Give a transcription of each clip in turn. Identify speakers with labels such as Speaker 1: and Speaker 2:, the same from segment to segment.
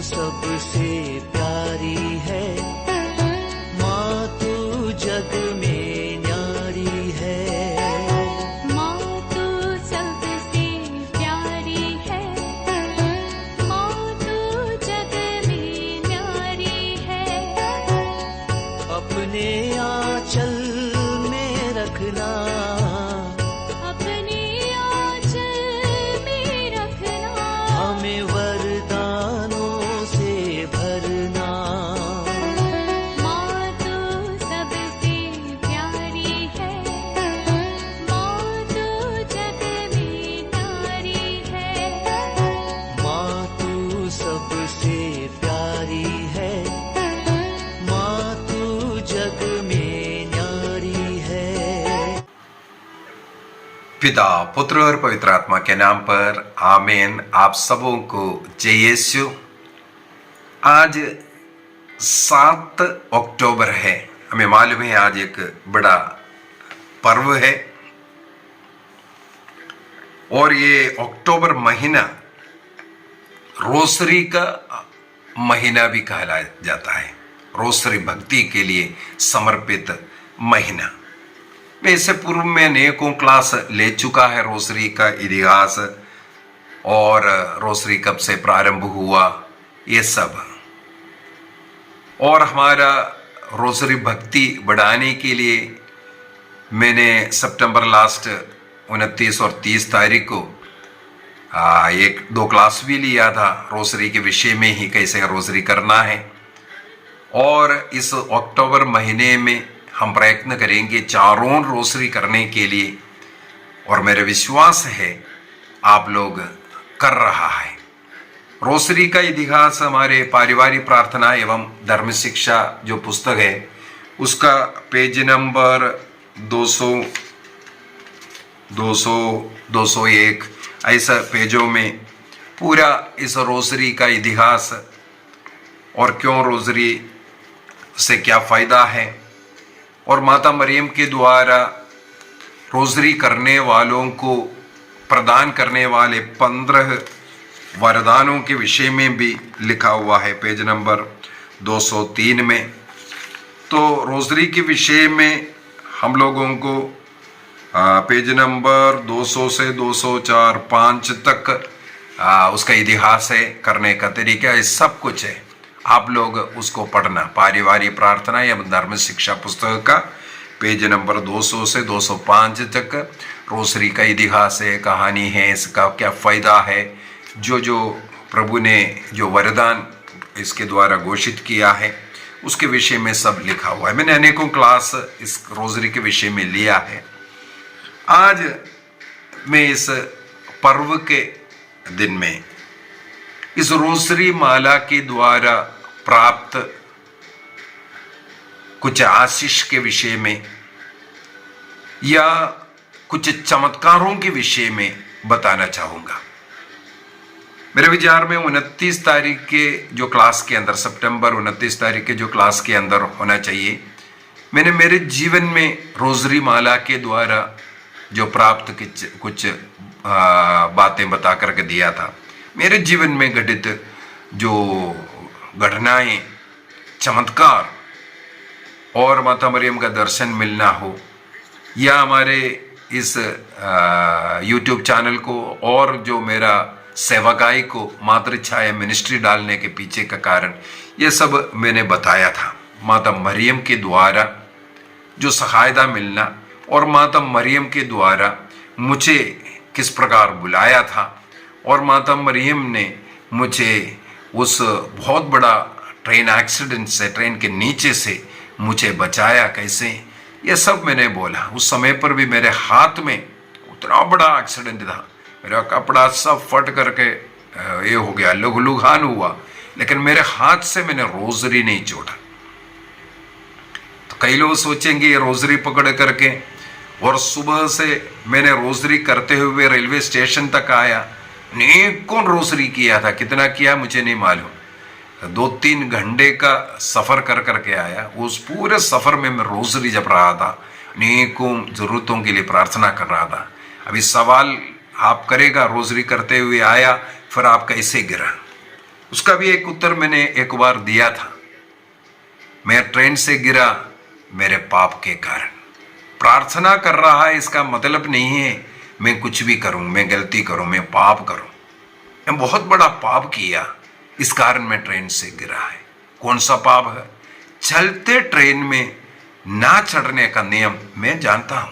Speaker 1: सबसे प्यारी है, माँ तू जग में न्यारी है।
Speaker 2: माँ तू सबसे प्यारी है, माँ तू जग में न्यारी है।
Speaker 1: अपने आंचल में रखना,
Speaker 2: अपने आंचल में रखना,
Speaker 1: हमें वरदानों से भरना।
Speaker 2: माँ तू सबसे प्यारी है, माँ तू जग में न्यारी है।
Speaker 1: माँ तू सबसे प्यारी है, माँ तू जग में न्यारी है।
Speaker 3: पिता, पुत्र और पवित्र आत्मा के नाम पर आमीन। आप सबों को जय यीशु। आज 7 अक्टूबर है। हमें मालूम है आज एक बड़ा पर्व है और ये अक्टूबर महीना रोसरी का महीना भी कहलाया जाता है। रोसरी भक्ति के लिए समर्पित महीना। मैं इससे पूर्व में अनेकों क्लास ले चुका है रोसरी का इतिहास और रोसरी कब से प्रारंभ हुआ, ये सब। और हमारा रोसरी भक्ति बढ़ाने के लिए मैंने सितंबर लास्ट 29 और 30 तारीख को 1-2 क्लास भी लिया था रोसरी के विषय में ही, कैसे रोसरी करना है। और इस अक्टूबर महीने में हम प्रयत्न करेंगे चारों रोसरी करने के लिए, और मेरा विश्वास है आप लोग कर रहा है। रोसरी का इतिहास हमारे पारिवारिक प्रार्थना एवं धर्म शिक्षा जो पुस्तक है उसका पेज नंबर 200, 201 ऐसा पेजों में पूरा इस रोसरी का इतिहास और क्यों रोसरी से क्या फायदा है, और माता मरियम के द्वारा रोसरी करने वालों को प्रदान करने वाले 15 वरदानों के विषय में भी लिखा हुआ है पेज नंबर 203 में। तो रोसरी के विषय में हम लोगों को पेज नंबर 200 से 204-5 तक उसका इतिहास है, करने का तरीका है, सब कुछ है। आप लोग उसको पढ़ना। पारिवारिक प्रार्थना या धर्म शिक्षा पुस्तक का पेज नंबर 200 से 205 तक रोसरी का इतिहास है, कहानी है, इसका क्या फ़ायदा है, जो प्रभु ने जो वरदान इसके द्वारा घोषित किया है उसके विषय में सब लिखा हुआ है। मैंने अनेकों क्लास इस रोसरी के विषय में लिया है। आज मैं इस पर्व के दिन में इस रोसरी माला के द्वारा प्राप्त कुछ आशीष के विषय में या कुछ चमत्कारों के विषय में बताना चाहूंगा। मेरे विचार में 29 तारीख के जो क्लास के अंदर, सितंबर 29 तारीख के जो क्लास के अंदर होना चाहिए, मैंने मेरे जीवन में रोसरी माला के द्वारा जो प्राप्त कुछ बातें बता करके दिया था। मेरे जीवन में घटित जो घटनाएं, चमत्कार और माता मरियम का दर्शन मिलना हो, या हमारे इस YouTube चैनल को और जो मेरा सेवाकाई को मातृछाया मिनिस्ट्री डालने के पीछे का कारण, ये सब मैंने बताया था। माता मरियम के द्वारा जो सहायता मिलना और माता मरियम के द्वारा मुझे किस प्रकार बुलाया था, और माता मरियम ने मुझे उस बहुत बड़ा ट्रेन एक्सीडेंट से, ट्रेन के नीचे से मुझे बचाया कैसे, ये सब मैंने बोला। उस समय पर भी मेरे हाथ में उतना बड़ा एक्सीडेंट था, मेरा कपड़ा सब फट करके ये हो गया, लुघान हुआ, लेकिन मेरे हाथ से मैंने रोसरी नहीं जोड़ा। तो कई लोग सोचेंगे ये रोसरी पकड़ करके, और सुबह से मैंने रोसरी करते हुए रेलवे स्टेशन तक आया, अनेकों रोसरी किया था, कितना किया मुझे नहीं मालूम। 2-3 घंटे का सफर कर करके आया। उस पूरे सफर में मैं रोसरी जप रहा था, अनेकों जरूरतों के लिए प्रार्थना कर रहा था। अभी सवाल आप करेगा, रोसरी करते हुए आया, फिर आप कैसे गिरा? उसका भी एक उत्तर मैंने एक बार दिया था। मैं ट्रेन से गिरा मेरे पाप के कारण। प्रार्थना कर रहा है इसका मतलब नहीं है मैं कुछ भी करूं, मैं गलती करूं, मैं पाप करूं। मैं बहुत बड़ा पाप किया, इस कारण मैं ट्रेन से गिरा है। कौन सा पाप है? चलते ट्रेन में ना चढ़ने का नियम मैं जानता हूं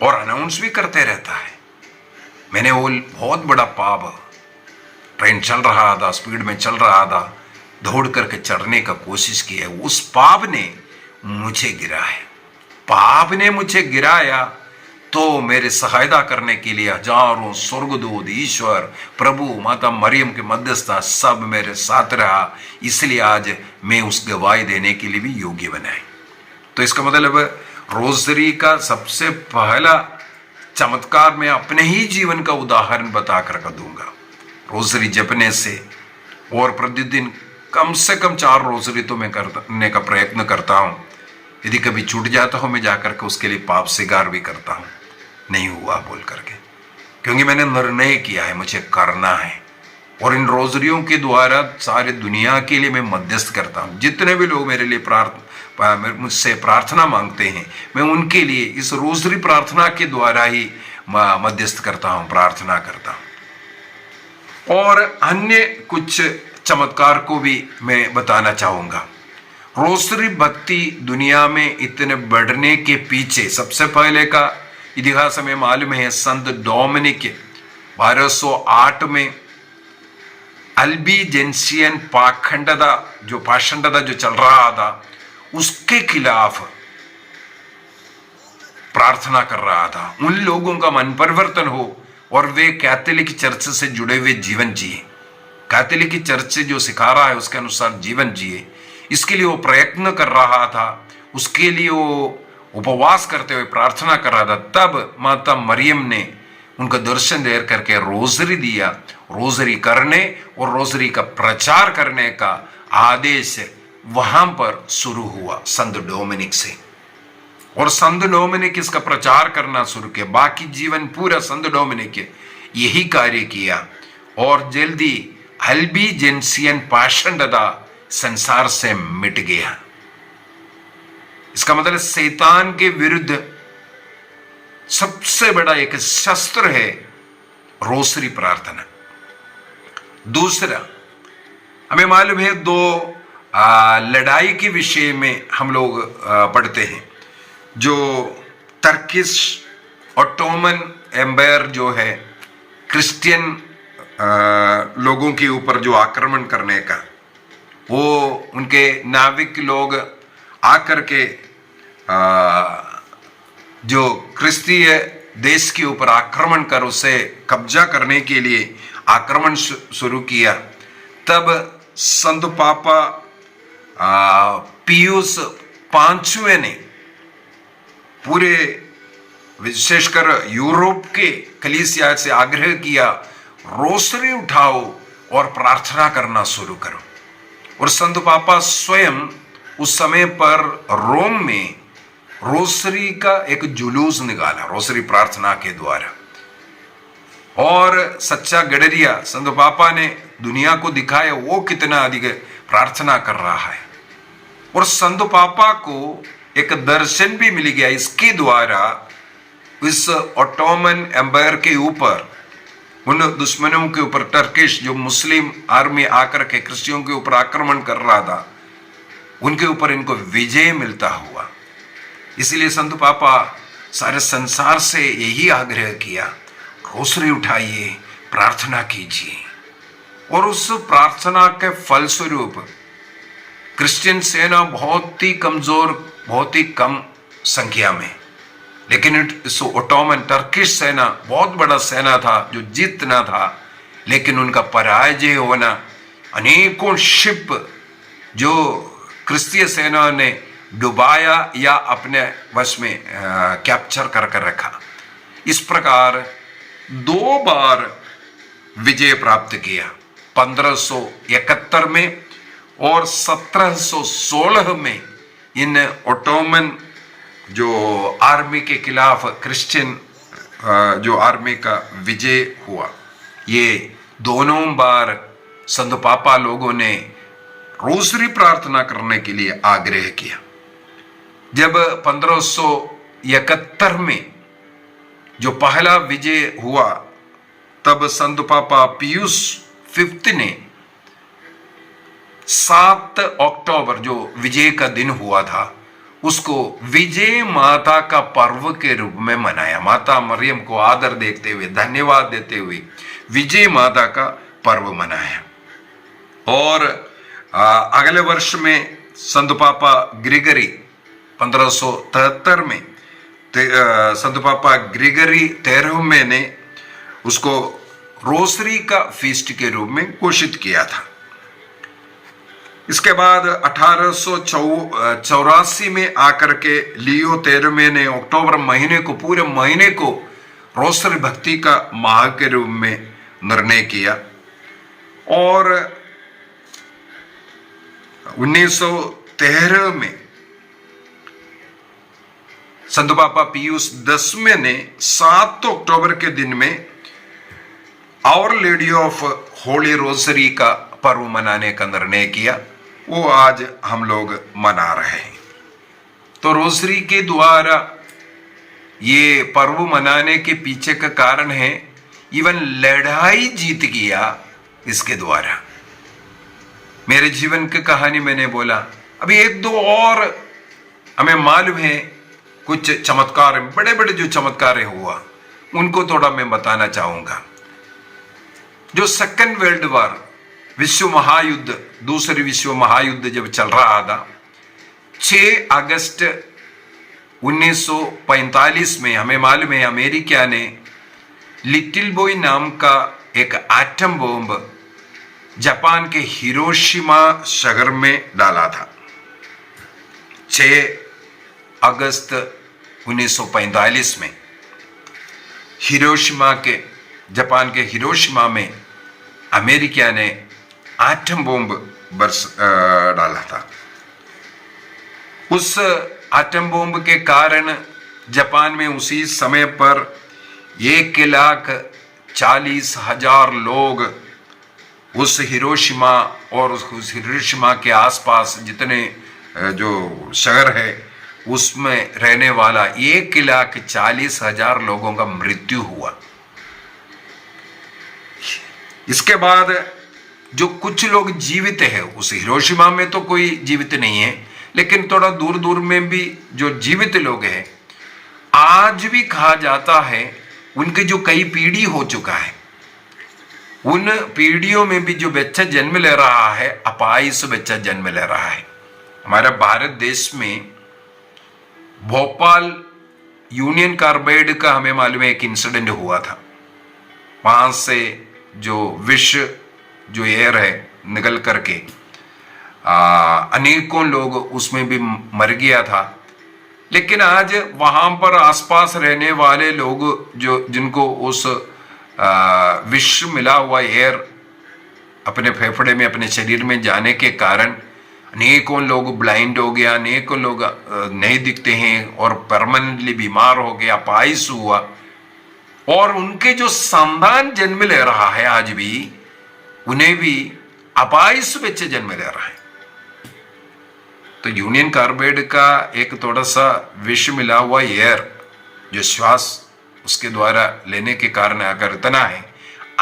Speaker 3: और अनाउंस भी करते रहता है। मैंने वो बहुत बड़ा पाप, ट्रेन चल रहा था, स्पीड में चल रहा था, दौड़ करके चढ़ने का कोशिश की है। उस पाप ने मुझे गिरा है। पाप ने मुझे गिराया तो मेरे सहायता करने के लिए हजारों स्वर्गदूत, ईश्वर, प्रभु, माता मरियम के मध्यस्थता सब मेरे साथ रहा। इसलिए आज मैं उस गवाही देने के लिए भी योग्य बना है। तो इसका मतलब रोजरी का सबसे पहला चमत्कार मैं अपने ही जीवन का उदाहरण बता कर दूंगा। रोजरी जपने से और प्रतिदिन कम से कम 4 रोजरी तो मैं करने का प्रयत्न करता हूं। यदि कभी छूट जाता हूं मैं जाकर के उसके लिए पाप स्वीकार भी करता हूं, नहीं हुआ बोल करके, क्योंकि मैंने निर्णय किया है मुझे करना है। और इन रोजरियों के द्वारा सारे दुनिया के लिए मैं मध्यस्थ करता हूं। जितने भी लोग मेरे लिए मुझसे प्रार्थना मांगते हैं, मैं उनके लिए इस रोजरी प्रार्थना के द्वारा ही मध्यस्थ करता हूं, प्रार्थना करता हूं। और अन्य कुछ चमत्कार को भी मैं बताना चाहूंगा। रोजरी भक्ति दुनिया में इतने बढ़ने के पीछे सबसे पहले का इतिहास हमें मालूम है। संत डोमिनिक 1208 में अल्बिजेंसियन पाखंडता जो चल रहा था उसके खिलाफ प्रार्थना कर रहा था। उन लोगों का मन परिवर्तन हो और वे कैथोलिक चर्च से जुड़े हुए जीवन जिए, कैथोलिक चर्च जो सिखा रहा है उसके अनुसार जीवन जिए। इसके लिए वो प्रयत्न कर रहा था, उसके लिए वो उपवास करते हुए प्रार्थना कर रहा था। तब माता मरियम ने उनका दर्शन दे करके रोजरी दिया। रोजरी करने और रोजरी का प्रचार करने का आदेश वहां पर शुरू हुआ संत डोमिनिक से, और संत डोमिनिक इसका प्रचार करना शुरू किया। बाकी जीवन पूरा संत डोमिनिक यही कार्य किया और जल्दी अल्बिजेंसियन पाषंडता संसार से मिट गया। इसका मतलब शैतान के विरुद्ध सबसे बड़ा एक शस्त्र है रोसरी प्रार्थना। दूसरा, हमें मालूम है 2 लड़ाई के विषय में हम लोग पढ़ते हैं। जो टर्किश ऑटोमन एम्पायर जो है, क्रिश्चियन लोगों के ऊपर जो आक्रमण करने का, वो उनके नाविक लोग आकर के जो क्रिस्तीय देश के ऊपर आक्रमण कर उसे कब्जा करने के लिए आक्रमण शुरू किया। तब संत पापा पियूस 5वें ने पूरे विशेषकर यूरोप के कलीसिया से आग्रह किया, रोसरी उठाओ और प्रार्थना करना शुरू करो। और संत पापा स्वयं उस समय पर रोम में रोसरी का एक जुलूस निकाला, रोसरी प्रार्थना के द्वारा। और सच्चा गडरिया संत पापा ने दुनिया को दिखाया वो कितना अधिक प्रार्थना कर रहा है। और संत पापा को एक दर्शन भी मिल गया। इसके द्वारा इस ऑटोमन एम्पायर के ऊपर, उन दुश्मनों के ऊपर, टर्किश जो मुस्लिम आर्मी आकर के क्रिश्चियों के ऊपर आक्रमण कर रहा था, उनके ऊपर इनको विजय मिलता हुआ। इसलिए संत पापा सारे संसार से यही आग्रह किया, रोसरी उठाइए, प्रार्थना कीजिए। और उस प्रार्थना के फलस्वरूप क्रिश्चियन सेना बहुत ही कमजोर, बहुत ही कम संख्या में, लेकिन इस ऑटोमन टर्किश सेना बहुत बड़ा सेना था जो जीतना था, लेकिन उनका पराजय होना, अनेकों शिप जो क्रिस्तीय सेना ने डुबाया या अपने वश में कैप्चर कर रखा। इस प्रकार 2 बार विजय प्राप्त किया, 1571 में और 1716 में। इन ऑटोमन जो आर्मी के खिलाफ क्रिश्चियन जो आर्मी का विजय हुआ, ये दोनों बार संत पापा लोगों ने रोसरी प्रार्थना करने के लिए आग्रह किया। जब 1571 में जो पहला विजय हुआ, तब संत पापा पियूस फिफ्थ ने 7 अक्टूबर जो विजय का दिन हुआ था उसको विजय माता का पर्व के रूप में मनाया। माता मरियम को आदर देखते हुए, धन्यवाद देते हुए विजय माता का पर्व मनाया। और अगले वर्ष में संत पापा ग्रिगरी 1573 में संत पापा ग्रिगरी 13वें ने उसको रोसरी का फीस्ट के रूप में घोषित किया था। इसके बाद 1884 में आकर के लियो 13वें ने अक्टूबर महीने को, पूरे महीने को रोसरी भक्ति का माह के रूप में निर्णय किया। और 1913 में संत पापा पियूस 10वें ने 7 अक्टूबर के दिन में our lady of holy rosary का पर्व मनाने का निर्णय किया। वो आज हम लोग मना रहे हैं। तो रोसरी के द्वारा ये पर्व मनाने के पीछे का कारण है, इवन लड़ाई जीत गया इसके द्वारा। मेरे जीवन की कहानी मैंने बोला, अभी 1-2 और हमें मालूम है कुछ चमत्कार, बड़े बड़े जो चमत्कार हुआ उनको थोड़ा मैं बताना चाहूंगा। जो सेकंड वर्ल्ड वॉर, विश्व महायुद्ध, दूसरी विश्व महायुद्ध जब चल रहा था, 6 अगस्त 1945 में हमें मालूम है अमेरिका ने लिटिल बॉय नाम का एक एटम बॉम्ब जापान के हिरोशिमा शहर में डाला था। 6 अगस्त 1945 में हिरोशिमा के, जापान के हिरोशिमा में अमेरिका ने एटम बॉम्ब डाला था। उस एटम बॉम्ब के कारण जापान में उसी समय पर 1,40,000 लोग उस हिरोशिमा और उस हिरोशिमा के आसपास जितने जो शहर है उसमें रहने वाला 1,40,000 लोगों का मृत्यु हुआ। इसके बाद जो कुछ लोग जीवित है, उस हिरोशिमा में तो कोई जीवित नहीं है, लेकिन थोड़ा दूर दूर में भी जो जीवित लोग हैं, आज भी कहा जाता है उनके जो कई पीढ़ी हो चुका है, उन पीढ़ियों में भी जो बच्चा जन्म ले रहा है, अपाहिज बच्चा जन्म ले रहा है। हमारे भारत देश में भोपाल यूनियन कार्बाइड का हमें मालूम है एक इंसिडेंट हुआ था। वहां से जो विश्व जो एयर है निकल करके अनेकों लोग उसमें भी मर गया था। लेकिन आज वहां पर आसपास रहने वाले लोग जो जिनको उस विश्व मिला हुआ एयर अपने फेफड़े में, अपने शरीर में जाने के कारण अनेकों लोग ब्लाइंड हो गया, अनेकों लोग नहीं दिखते हैं और परमानेंटली बीमार हो गया, अपाहिज हुआ। और उनके जो संतान जन्म ले रहा है आज भी, उन्हें भी अपाहिज बच्चे जन्म ले रहा है। तो यूनियन कार्बाइड का एक थोड़ा सा विष मिला हुआ एयर जो श्वास उसके द्वारा लेने के कारण अगर इतना है,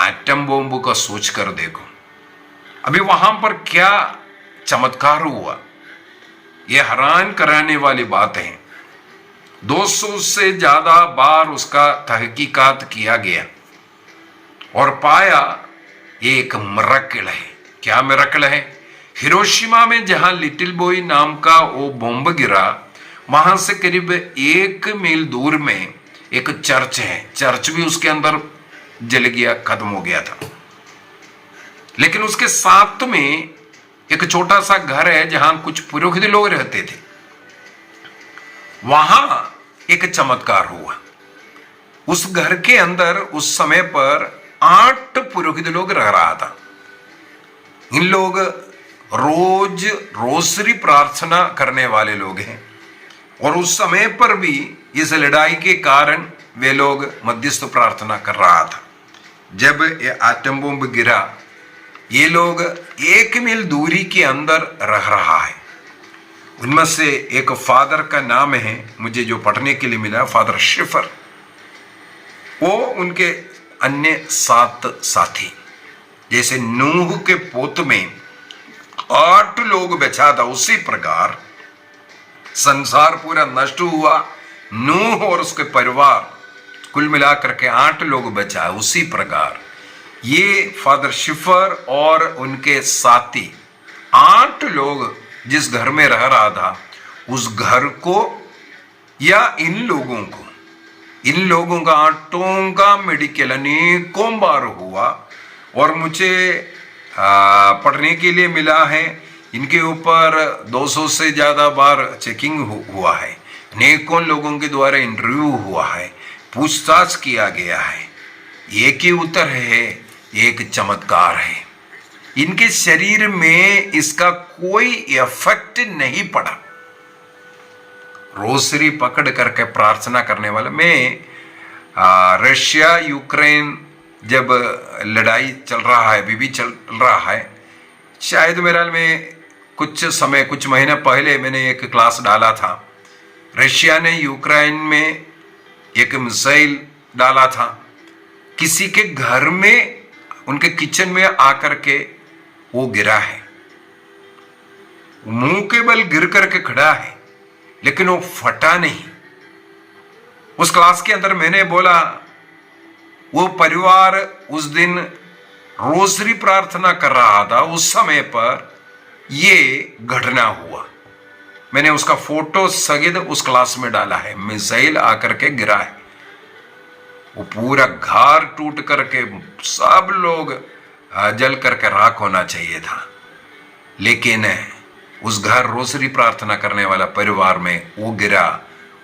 Speaker 3: एटम बॉम्ब का सोच कर देखो अभी वहां पर क्या चमत्कार हुआ। यह हैरान कराने वाली बात है। 200 से ज्यादा बार उसका तहकीकात किया गया और पाया ये एक मिरेकल है। क्या मिरेकल है? हिरोशिमा में जहां लिटिल बॉय नाम का वो बॉम्ब गिरा, वहां से करीब 1 मील दूर में एक चर्च है। चर्च भी उसके अंदर जल गया, खत्म हो गया था। लेकिन उसके साथ में एक छोटा सा घर है जहां कुछ पुरोहित लोग रहते थे। वहां एक चमत्कार हुआ। उस घर के अंदर उस समय पर 8 पुरोहित लोग रह रहा था। इन लोग रोज रोसरी प्रार्थना करने वाले लोग हैं और उस समय पर भी इस लड़ाई के कारण वे लोग मध्यस्थ प्रार्थना कर रहा था। जब ये एटम बम गिरा ये लोग 1 मील दूरी के अंदर रह रहा है। उनमें से एक फादर का नाम है, मुझे जो पढ़ने के लिए मिला, फादर शिफर। वो उनके अन्य 7 साथी, जैसे नूह के पोत में 8 लोग बचा था, उसी प्रकार संसार पूरा नष्ट हुआ, नूह और उसके परिवार कुल मिलाकर के 8 लोग बचा। उसी प्रकार ये फादर शिफर और उनके साथी 8 लोग जिस घर में रह रहा था, उस घर को या इन लोगों का 8 का मेडिकल अनेकों बार हुआ। और मुझे पढ़ने के लिए मिला है, इनके ऊपर 200 से ज्यादा बार चेकिंग हुआ है, अनेकों लोगों के द्वारा इंटरव्यू हुआ है, पूछताछ किया गया है। एक ही उत्तर है, एक चमत्कार है। इनके शरीर में इसका कोई इफेक्ट नहीं पड़ा। रोसरी पकड़ करके प्रार्थना करने वाला, मैं रशिया यूक्रेन जब लड़ाई चल रहा है, अभी भी चल रहा है, शायद मेरे ख्याल में कुछ महीने पहले मैंने एक क्लास डाला था। रशिया ने यूक्रेन में एक मिसाइल डाला था, किसी के घर में, उनके किचन में आकर के वो गिरा है, मुंह के बल गिर करके खड़ा है, लेकिन वो फटा नहीं। उस क्लास के अंदर मैंने बोला, वो परिवार उस दिन रोसरी प्रार्थना कर रहा था, उस समय पर ये घटना हुआ। मैंने उसका फोटो सहित उस क्लास में डाला है। मिसाइल आकर के गिरा है, वो पूरा घर टूट करके सब लोग जल करके राख होना चाहिए था, लेकिन उस घर रोसरी प्रार्थना करने वाला परिवार में वो गिरा,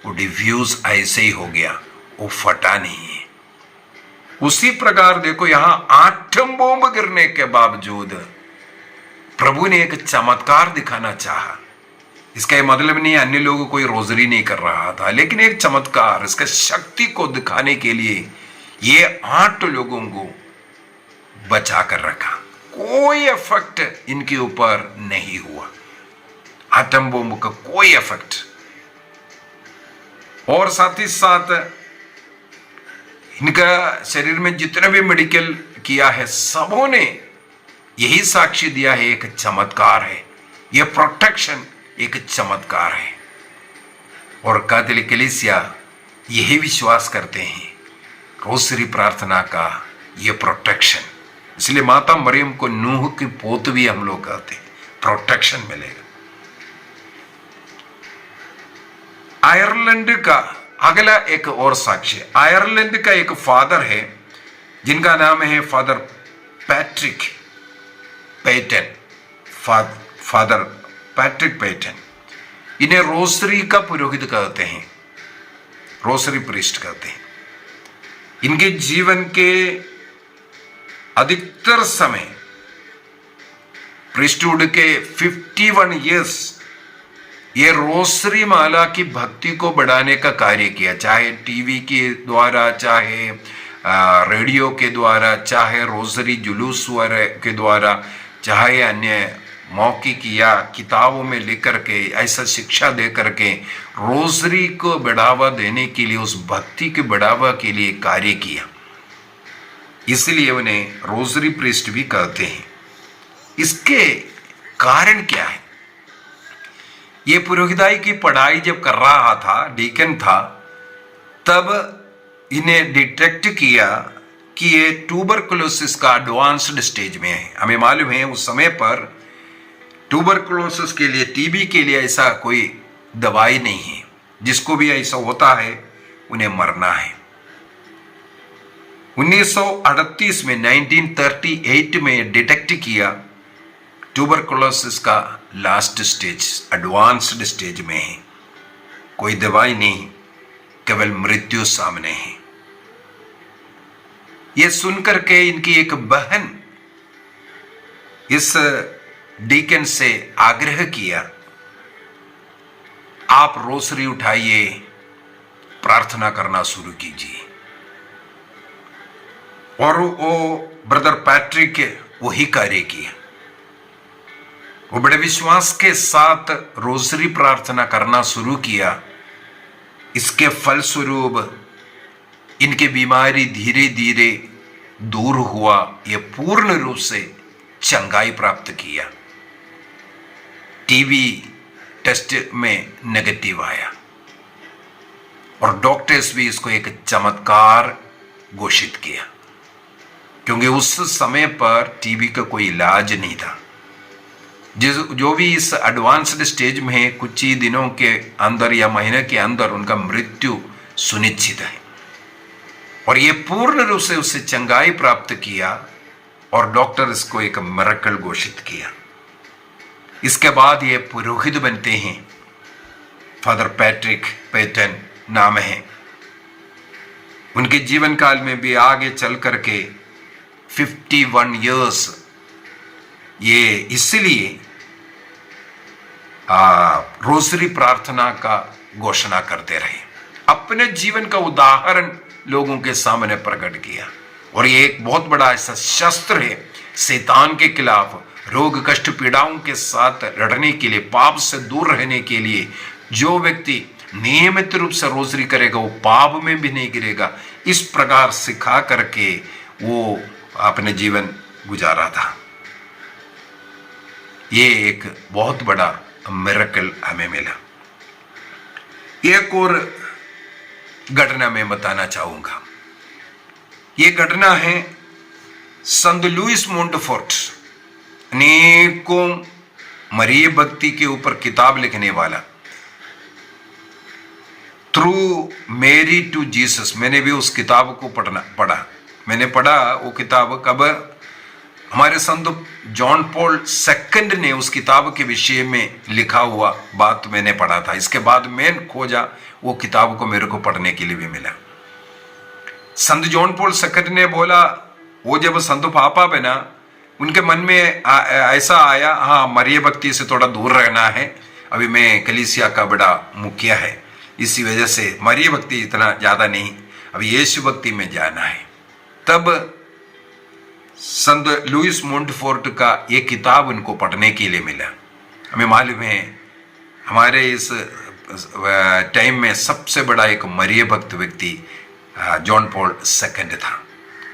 Speaker 3: वो डिफ्यूज ऐसे ही हो गया, वो फटा नहीं है। उसी प्रकार देखो, यहां 8 बॉम्ब गिरने के बावजूद प्रभु ने एक चमत्कार दिखाना चाहा। इसका यह मतलब नहीं अन्य लोगों कोई रोजरी नहीं कर रहा था, लेकिन एक चमत्कार, इसका शक्ति को दिखाने के लिए ये 8 लोगों को बचा कर रखा, कोई इफेक्ट इनके ऊपर नहीं हुआ, एटम बम का कोई इफेक्ट। और साथ ही साथ इनका शरीर में जितने भी मेडिकल किया है, सबों ने यही साक्षी दिया है, एक चमत्कार है, यह प्रोटेक्शन एक चमत्कार है। और कैथोलिक कलीसिया यही विश्वास करते हैं, रोसरी प्रार्थना का यह प्रोटेक्शन। इसलिए माता मरियम को नूह की पोत भी हम लोग कहते हैं, प्रोटेक्शन मिलेगा। आयरलैंड का अगला एक और साक्ष्य, आयरलैंड का एक फादर है जिनका नाम है father Patrick Peyton, father Patrick Peyton. इन्हें रोसरी का पुरोहित कहते हैं, रोसरी प्रीस्ट कहते हैं। इनके जीवन के अधिकतर समय, प्रीस्टहुड के 51 इयर्स, ये रोसरी माला की भक्ति को बढ़ाने का कार्य किया, चाहे टीवी के द्वारा, चाहे रेडियो के द्वारा, चाहे रोसरी जुलूस के द्वारा, चाहे अन्य मौखिक या किताबों में लिख करके ऐसा शिक्षा दे करके रोसरी को बढ़ावा देने के लिए, उस भक्ति के बढ़ावा के लिए कार्य किया। इसलिए उन्हें रोसरी प्रीस्ट भी कहते हैं। इसके कारण क्या है? ये पुरोहिताई की पढ़ाई जब कर रहा था, डीकन था, तब इन्हें डिटेक्ट किया कि ये ट्यूबरकुलोसिस का एडवांस्ड स्टेज में है। हमें मालूम है उस समय पर ट्यूबरकुलोसिस के लिए, टीबी के लिए ऐसा कोई दवाई नहीं है, जिसको भी ऐसा होता है उन्हें मरना है। 1938 में 1938 में डिटेक्ट किया, ट्यूबरकुलोसिस का लास्ट स्टेज, एडवांस्ड स्टेज में है, कोई दवाई नहीं, केवल मृत्यु सामने है। यह सुनकर के इनकी एक बहन इस डीकन से आग्रह किया, आप रोसरी उठाइए, प्रार्थना करना शुरू कीजिए। और वो ब्रदर पैट्रिक वही कार्य किया। वो बड़े विश्वास के साथ रोजरी प्रार्थना करना शुरू किया। इसके फलस्वरूप इनकी बीमारी धीरे धीरे दूर हुआ। ये पूर्ण रूप से चंगाई प्राप्त किया। टीबी टेस्ट में नेगेटिव आया और डॉक्टर्स भी इसको एक चमत्कार घोषित किया, क्योंकि उस समय पर टीबी का कोई इलाज नहीं था। जो भी इस एडवांस्ड स्टेज में है, कुछ ही दिनों के अंदर या महीने के अंदर उनका मृत्यु सुनिश्चित है। और ये पूर्ण रूप से उससे चंगाई प्राप्त किया और डॉक्टर इसको एक मिरेकल घोषित किया। इसके बाद ये पुरोहित बनते हैं। फादर पैट्रिक पेटन नाम है। उनके जीवन काल में भी आगे चल करके 51 इयर्स ये इसलिए रोजरी प्रार्थना का घोषणा करते रहे। अपने जीवन का उदाहरण लोगों के सामने प्रकट किया। और ये एक बहुत बड़ा ऐसा शस्त्र है शैतान के खिलाफ, रोग कष्ट पीड़ाओं के साथ लड़ने के लिए, पाप से दूर रहने के लिए। जो व्यक्ति नियमित रूप से रोजरी करेगा वो पाप में भी नहीं गिरेगा। इस प्रकार सिखा करके वो अपने जीवन गुजारा था। ये एक बहुत बड़ा मिरेकल हमें मिला। एक और घटना मैं बताना चाहूंगा। ये घटना है संत लुइस मोंटफोर्ट, अनेकों मरिय भक्ति के ऊपर किताब लिखने वाला, थ्रू मैरी टू जीसस। मैंने भी उस किताब को पढ़ा। मैंने पढ़ा वो किताब कब, हमारे संत जॉन पॉल सेकंड ने उस किताब के विषय में लिखा हुआ बात मैंने पढ़ा था। इसके बाद मैं खोजा, वो किताब को मेरे को पढ़ने के लिए भी मिला। संत जॉन पॉल सेकंड ने बोला, वो जब संत पापा बना उनके मन में ऐसा आया, हाँ मरिय भक्ति से थोड़ा दूर रहना है, अभी मैं कलीसिया का बड़ा मुखिया है, इसी वजह से मरिय भक्ति इतना ज्यादा नहीं, अभी यीशु भक्ति में जाना है। तब संत लुइस मोंटफोर्ट का ये किताब उनको पढ़ने के लिए मिला। हमें मालूम है हमारे इस टाइम में सबसे बड़ा एक मरिय भक्त व्यक्ति जॉन पॉल सेकंड था।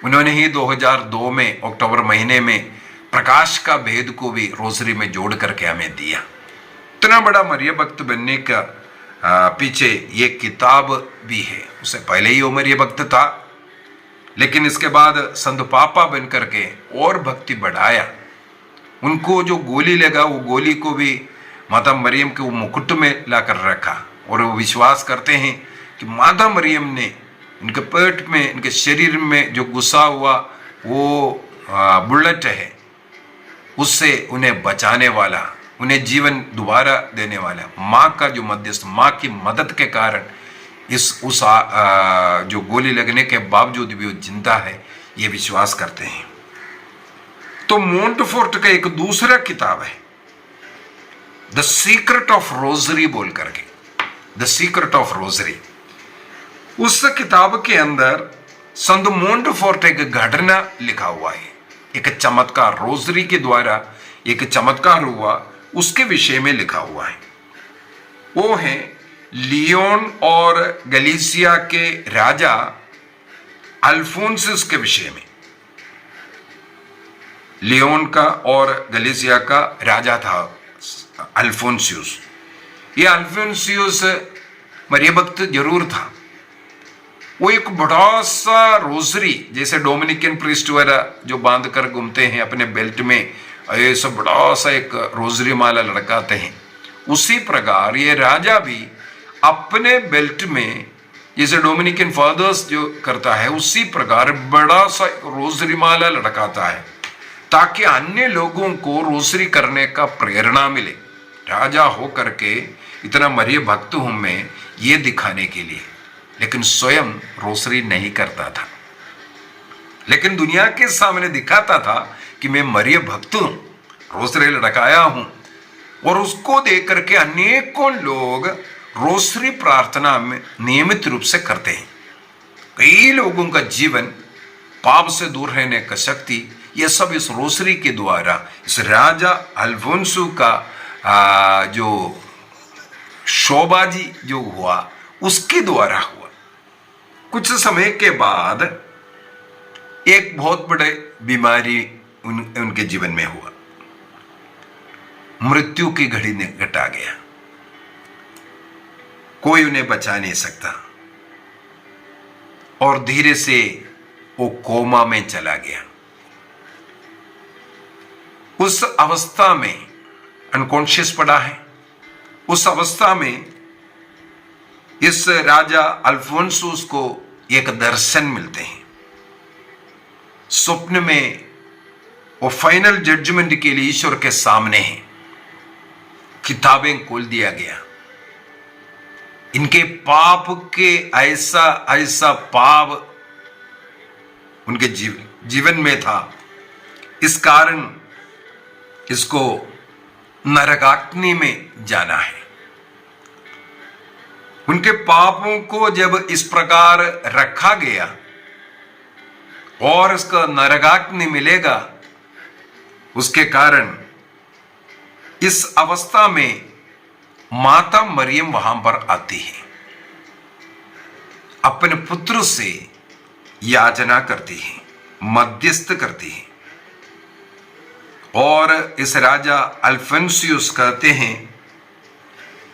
Speaker 3: उन्होंने ही 2002 में अक्टूबर महीने में प्रकाश का भेद को भी रोजरी में जोड़ करके हमें दिया। इतना बड़ा मरिय भक्त बनने का पीछे ये किताब भी है। उससे पहले ही वो मरिय भक्त था, लेकिन इसके बाद संत पापा बन करके और भक्ति बढ़ाया। उनको जो गोली लगा वो गोली को भी माता मरियम के वो मुकुट में लाकर रखा। और वो विश्वास करते हैं कि माता मरियम ने इनके पेट में, इनके शरीर में जो घुसा हुआ वो बुलेट है, उससे उन्हें बचाने वाला, उन्हें जीवन दोबारा देने वाला माँ का जो मध्यस्थ, माँ की मदद के कारण उस जो गोली लगने के बावजूद भी वो जिंदा है, ये विश्वास करते हैं। तो मोंटफोर्ट का एक दूसरा किताब है द सीक्रेट ऑफ रोजरी बोल करके, द सीक्रेट ऑफ रोजरी। उस किताब के अंदर संत मोंटफोर्ट एक घटना लिखा हुआ है, एक चमत्कार, रोजरी के द्वारा एक चमत्कार हुआ उसके विषय में लिखा हुआ है। वो है लियोन और गलीसिया के राजा अल्फोंसस के विषय में। लियोन का और गलीसिया का राजा था अल्फोंसियस। ये अल्फोंसियस मरिय भक्त जरूर था। वो एक बड़ा सा रोजरी, जैसे डोमिनिकन प्रीस्ट वगैरह जो बांध कर घूमते हैं अपने बेल्ट में, ऐसा बड़ा सा एक रोजरी माला लटकाते हैं, उसी प्रकार ये राजा भी अपने बेल्ट में, जैसे डोमिनिकन फादर्स जो करता है उसी प्रकार बड़ा सा रोजरी माला लटकाता है, ताकि अन्य लोगों को रोजरी करने का प्रेरणा मिले। राजा हो करके इतना मरिय भक्त हूं मैं, ये दिखाने के लिए, लेकिन स्वयं रोजरी नहीं करता था, लेकिन दुनिया के सामने दिखाता था कि मैं मरिय भक्त हूं, रोजरी लटकाया हूं। और उसको देख करके अनेकों लोग रोजरी प्रार्थना में नियमित रूप से करते हैं। कई लोगों का जीवन पाप से दूर रहने का शक्ति ये सब इस रोसरी के द्वारा, इस राजा अल्फोंसो का जो शोबाजी जो हुआ उसके द्वारा हुआ। कुछ समय के बाद एक बहुत बड़े बीमारी उनके जीवन में हुआ, मृत्यु की घड़ी ने घटा गया, कोई उन्हें बचा नहीं सकता और धीरे से वो कोमा में चला गया। उस अवस्था में अनकॉन्शियस पड़ा है। उस अवस्था में इस राजा अल्फोंसुस को एक दर्शन मिलते हैं। स्वप्न में वो फाइनल जजमेंट के लिए ईश्वर के सामने है, किताबें खोल दिया गया। इनके पाप के ऐसा ऐसा पाप उनके जीवन में था, इस कारण इसको नरकाग्नि में जाना है। उनके पापों को जब इस प्रकार रखा गया और इसका नरकाग्नि मिलेगा, उसके कारण इस अवस्था में माता मरियम वहां पर आती है, अपने पुत्र से याचना करती है, मध्यस्थ करती है। और इस राजा अल्फोंसुस कहते हैं,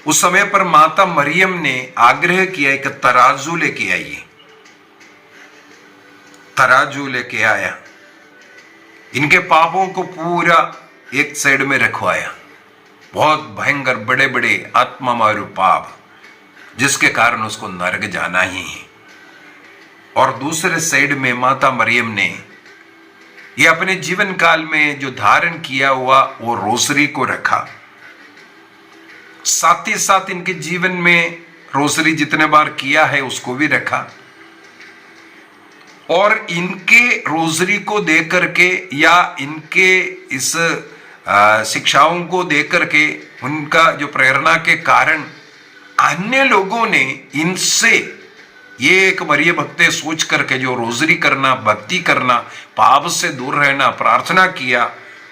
Speaker 3: उस समय पर माता मरियम ने आग्रह किया एक तराजू लेके आइए। तराजू लेके आया, इनके पापों को पूरा एक साइड में रखवाया। बहुत भयंकर बड़े बड़े आत्मा मारू पाप, जिसके कारण उसको नरक जाना ही है। और दूसरे साइड में माता मरियम ने ये अपने जीवन काल में जो धारण किया हुआ वो रोसरी को रखा। साथ ही साथ इनके जीवन में रोसरी जितने बार किया है उसको भी रखा। और इनके रोसरी को देख करके या इनके इस शिक्षाओं को देख करके, उनका जो प्रेरणा के कारण अन्य लोगों ने इनसे ये एक मरिय भक्ते सोच करके जो रोजरी करना, भक्ति करना, पाप से दूर रहना, प्रार्थना किया,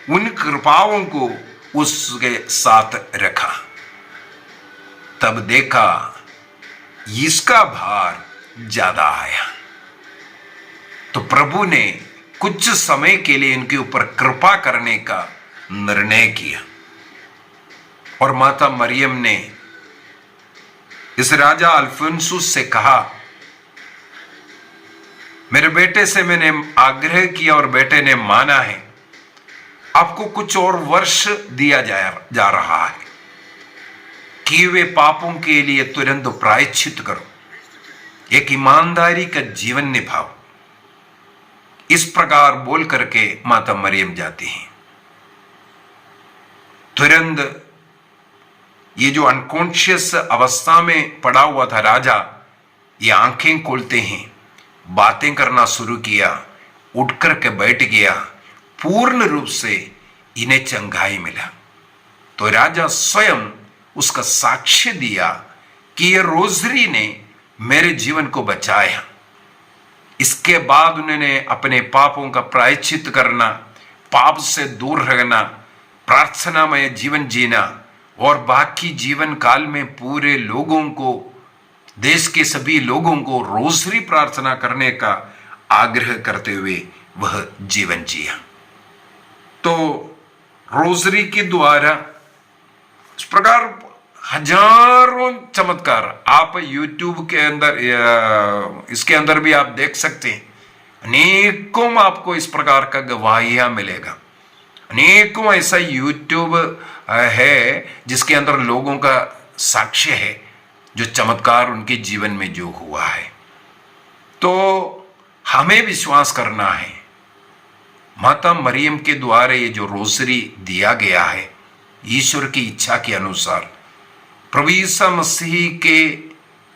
Speaker 3: उन कृपाओं को उसके साथ रखा। तब देखा इसका भार ज्यादा आया, तो प्रभु ने कुछ समय के लिए इनके ऊपर कृपा करने का निर्णय किया। और माता मरियम ने इस राजा अल्फोंसुस से कहा, मेरे बेटे से मैंने आग्रह किया और बेटे ने माना है, आपको कुछ और वर्ष दिया जा रहा है कि वे पापों के लिए तुरंत प्रायश्चित करो, एक ईमानदारी का जीवन निभाओ। इस प्रकार बोल करके माता मरियम जाती हैं। तुरंत ये जो अनकॉन्शियस अवस्था में पड़ा हुआ था राजा, ये आंखें खोलते हैं, बातें करना शुरू किया, उठ करके बैठ गया। पूर्ण रूप से इन्हें चंगाई मिला। तो राजा स्वयं उसका साक्ष्य दिया कि ये रोजरी ने मेरे जीवन को बचाया। इसके बाद उन्होंने अपने पापों का प्रायश्चित करना, पाप से दूर रहना, प्रार्थनामय जीवन जीना और बाकी जीवन काल में पूरे लोगों को, देश के सभी लोगों को रोजरी प्रार्थना करने का आग्रह करते हुए वह जीवन जिया। तो रोजरी के द्वारा इस प्रकार हजारों चमत्कार आप YouTube के अंदर, इसके अंदर भी आप देख सकते हैं। अनेकों आपको इस प्रकार का गवाहियां मिलेगा। अनेकों ऐसा YouTube है जिसके अंदर लोगों का साक्ष्य है, जो चमत्कार उनके जीवन में जो हुआ है। तो हमें विश्वास करना है, माता मरियम के द्वारा ये जो रोसरी दिया गया है, ईश्वर की इच्छा के अनुसार प्रभु यीशु मसीह के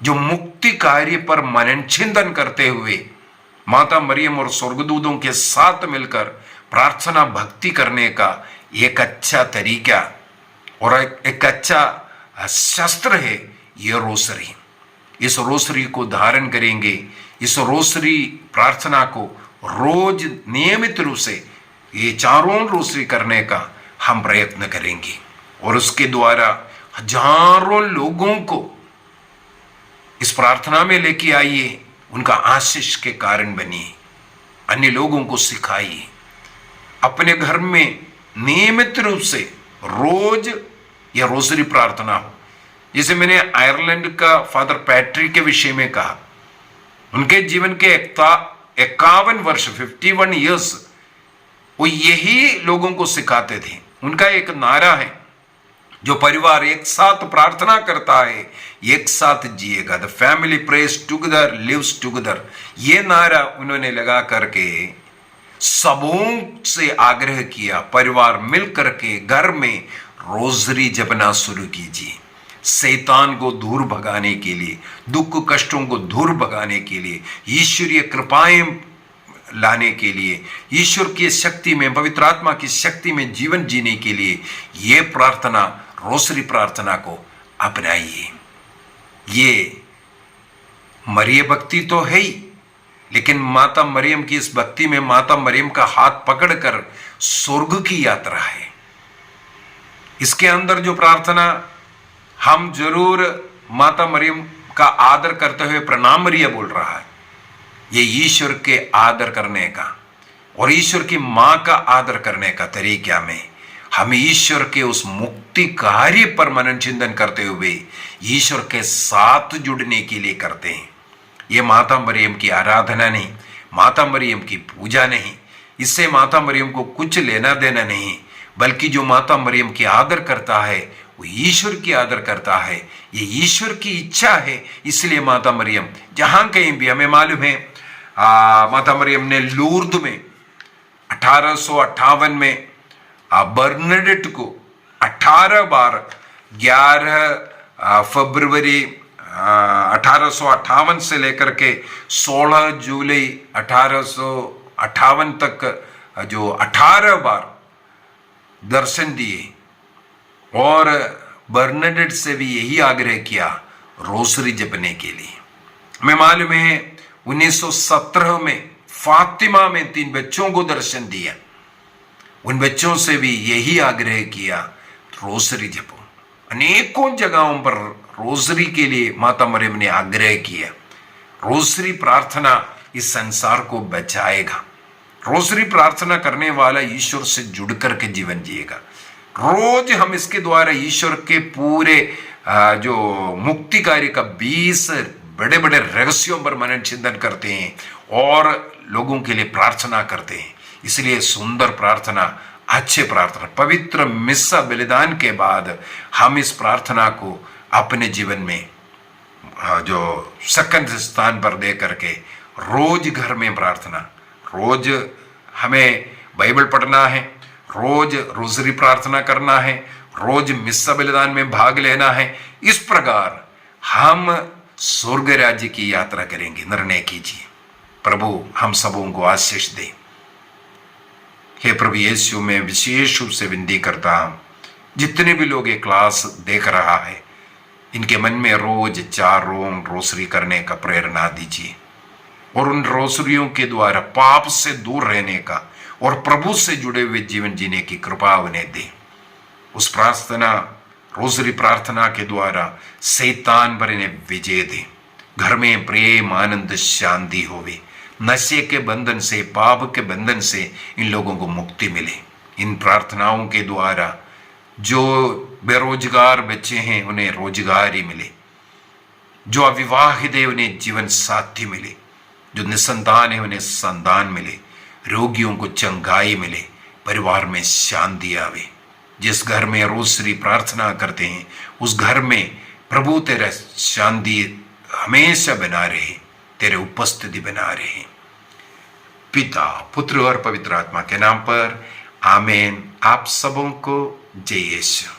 Speaker 3: जो मुक्ति कार्य पर मनन चिंतन करते हुए माता मरियम और स्वर्गदूतों के साथ मिलकर प्रार्थना भक्ति करने का एक अच्छा तरीका और एक अच्छा शस्त्र है ये रोसरी। इस रोसरी को धारण करेंगे, इस रोसरी प्रार्थना को रोज नियमित रूप से ये चारों रोसरी करने का हम प्रयत्न करेंगे और उसके द्वारा हजारों लोगों को इस प्रार्थना में लेके आइए, उनका आशीष के कारण बनिए, अन्य लोगों को सिखाइए। अपने घर में नियमित रूप से रोज या रोसरी प्रार्थना हो। जैसे मैंने आयरलैंड का फादर पैट्रिक के विषय में कहा, उनके जीवन के 51 वर्ष 51 ईयर्स वो यही लोगों को सिखाते थे। उनका एक नारा है, जो परिवार एक साथ प्रार्थना करता है एक साथ जिएगा। The family prays together lives together. ये नारा उन्होंने लगा करके सबों से आग्रह किया, परिवार मिल करके घर में रोजरी जपना शुरू कीजिए। शैतान को दूर भगाने के लिए, दुख कष्टों को दूर भगाने के लिए, ईश्वरीय कृपाएं लाने के लिए, ईश्वर की शक्ति में, पवित्र आत्मा की शक्ति में जीवन जीने के लिए ये प्रार्थना, रोसरी प्रार्थना को अपनाइए। ये मरियम भक्ति तो है ही, लेकिन माता मरियम की इस भक्ति में माता मरियम का हाथ पकड़कर स्वर्ग की यात्रा है। इसके अंदर जो प्रार्थना हम जरूर माता मरियम का आदर करते हुए प्रणाम मरिया बोल रहा है, ये ईश्वर के आदर करने का और ईश्वर की मां का आदर करने का तरीका में हम ईश्वर के उस मुक्ति कार्य पर मनन चिंतन करते हुए ईश्वर के साथ जुड़ने के लिए करते हैं। ये माता मरियम की आराधना नहीं, माता मरियम की पूजा नहीं, इससे माता मरियम को कुछ लेना देना नहीं, बल्कि जो माता मरियम की आदर करता है वो ईश्वर की आदर करता है। ये ईश्वर की इच्छा है, इसलिए माता मरियम जहां कहीं भी, हमें मालूम है माता मरियम ने लूर्द में 1858 में बर्नाडेट को 18 बार 11 फरवरी 1858 से लेकर के 16 जुलाई 1858 तक जो 18 बार दर्शन दिए और बर्नाडेट से भी यही आग्रह किया रोसरी जपने के लिए। हमें मालूम है 1917 में फातिमा में 3 बच्चों को दर्शन दिया, उन बच्चों से भी यही आग्रह किया रोसरी जपो। अनेकों जगहों पर रोसरी के लिए माता मरियम ने आग्रह किया। रोसरी प्रार्थना इस संसार को बचाएगा। रोसरी प्रार्थना करने वाला ईश्वर से जुड़ करके जीवन जिएगा। रोज हम इसके द्वारा ईश्वर के पूरे जो मुक्ति कार्य का 20 बड़े बड़े रहस्यों पर मनन चिंतन करते हैं और लोगों के लिए प्रार्थना करते हैं। इसलिए सुंदर प्रार्थना, अच्छे प्रार्थना, पवित्र मिस्सा बलिदान के बाद हम इस प्रार्थना को अपने जीवन में जो सेकंड स्थान पर दे करके रोज घर में प्रार्थना, रोज हमें बाइबल पढ़ना है, रोज रोजरी प्रार्थना करना है, रोज मिस्सा बलिदान में भाग लेना है। इस प्रकार हम स्वर्ग राज्य की यात्रा करेंगे। निर्णय कीजिए। प्रभु हम सबों को आशीष दे। हे प्रभु यीशु, मैं विशेष रूप से विनती करता हूं, जितने भी लोग ये क्लास देख रहा है, इनके मन में रोज 4 रोसरी करने का प्रेरणा दीजिए और उन रोसरियों के द्वारा पाप से दूर रहने का और प्रभु से जुड़े हुए जीवन जीने की कृपा उन्हें दे। उस प्रार्थना, रोसरी प्रार्थना के द्वारा शैतान पर इन्हें विजय दे। घर में प्रेम, आनंद, शांति होवे। नशे के बंधन से, पाप के बंधन से इन लोगों को मुक्ति मिले। इन प्रार्थनाओं के द्वारा जो बेरोजगार बच्चे हैं उन्हें रोजगारी मिले, जो अविवाहित है उन्हें जीवन साथी मिले, जो निसंतान है उन्हें संतान मिले, रोगियों को चंगाई मिले, परिवार में शांति आवे। जिस घर में रोसरी प्रार्थना करते हैं उस घर में प्रभु तेरा शांति हमेशा बना रहे, तेरे उपस्थिति बना रहे। पिता, पुत्र और पवित्र आत्मा के नाम पर आमीन। आप सबों को जय यीशु।